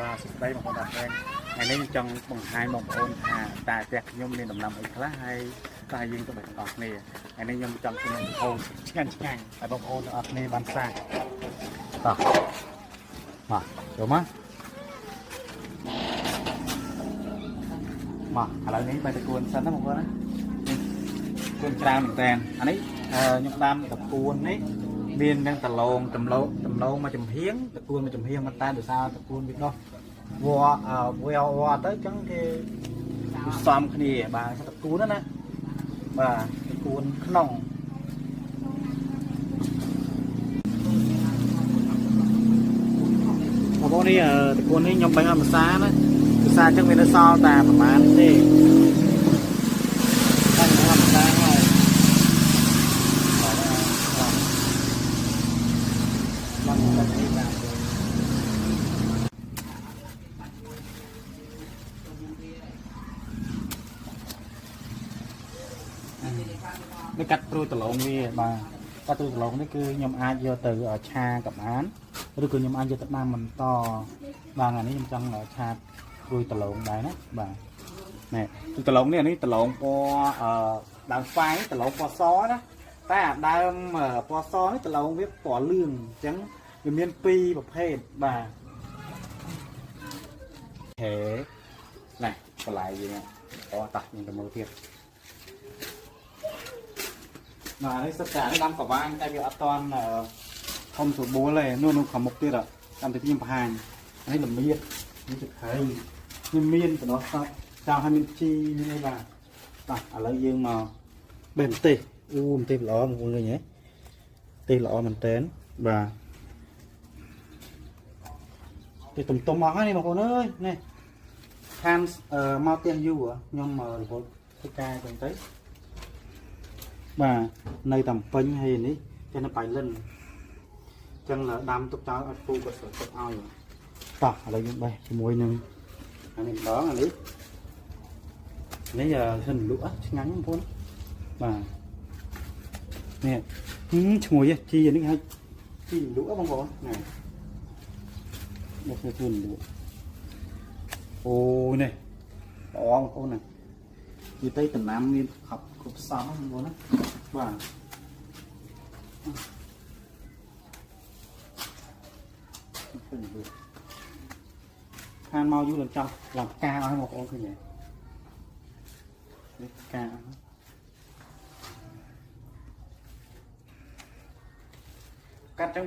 បាទសុខដីបងប្អូនអរគុណថ្ងៃនេះចង់បង្ហាញបងប្អូនថាតើផ្ទះខ្ញុំមានដំណាំអីខ្លះហើយតើយើងទៅបងប្អូនគ្នាថ្ងៃនេះខ្ញុំចង់ជម្រាបបងប្អូនឆ្ងាញ់ហើយបងប្អូនទាំងអស់គ្នាបានសាកតោះមកចូលមកឥឡូវនេះបាយតកួនសិនណាបងប្អូនណាគួនច្រើនមែនតើអានេះខ្ញុំដាំតកួននេះមានទាំងតឡងតម្លងមកចំហៀងតកួនមកចំហៀងមកតែដោយសារតកួនវាដោះវ៉ទៅចឹងគេសំគ្នាបាទតកួនណាបាទតកួនក្នុងបងប្អូននេះតកួននេះខ្ញុំបាញ់អត់ភាសាណាភាសាចឹងវានៅសល់តែប្រហែលទេបាញ់អត់ភាសាហើយនេះកាត់ព្រួយតឡងវាបាទកាត់ព្រួយតឡងនេះគឺខ្ញុំអាចយកទៅឆាกับអានឬក៏ខ្ញុំអាចយកទៅដាំបន្តបាទអានេះខ្ញុំចង់ឆាព្រួយតឡងដែរណាបាទនេះតឡងនេះអានេះតឡងពណ៌ដើមស្វាយតឡងពណ៌សណាតែអាដើមពណ៌សនេះតឡងវាពណ៌លឿងអញ្ចឹងវាមាន2ប្រភេទបាទហេនេះបន្លែយើងអូតោះខ្ញុំទៅមើលទៀតបាទនេះសិតតែដាំកវាញតែវាអត់តាន់ធំស្រួលទេនោះខាងមុខទៀតតាមទីខ្ញុំបង្ហាញនេះល្មៀតនេះទឹកត្រីខ្ញុំមានបណ្ដោះសពចង់ឲ្យមានជីនេះបាទឥឡូវយើងមកបេះម្ទេសម្ទេសល្អមកឃើញហ៎ម្ទេសល្អមែនតើបាទទីទុំអស់ហើយនេះបងប្អូនអើយនេះខានមកផ្ទះយូរខ្ញុំរវល់ធ្វើការចឹងទៅបាទនៅតំពេញហើយនេះចេះនៅបៃលិនចឹងដាំទុកចោលឲ្យពូគាត់ស្រោចទឹកឲ្យតោះឥឡូវយើងបេះជាមួយនឹងអានេះម្ដងអានេះហិនលក់ឆ្ងាញ់បងប្អូនបាទនេះឈ្ងុយជីនេះឲ្យជីលក់បងប្អូននេះមកធ្វើលក់អូនេះល្អបងប្អូនណានិយាយទៅតំណាំមានគ្រប់សពបងប្អូនណាបាទខានមកយូរដល់ចង់ឡើងផ្កាឲ្យបងប្អូនឃើញទេនេះផ្កាកាត់ចឹង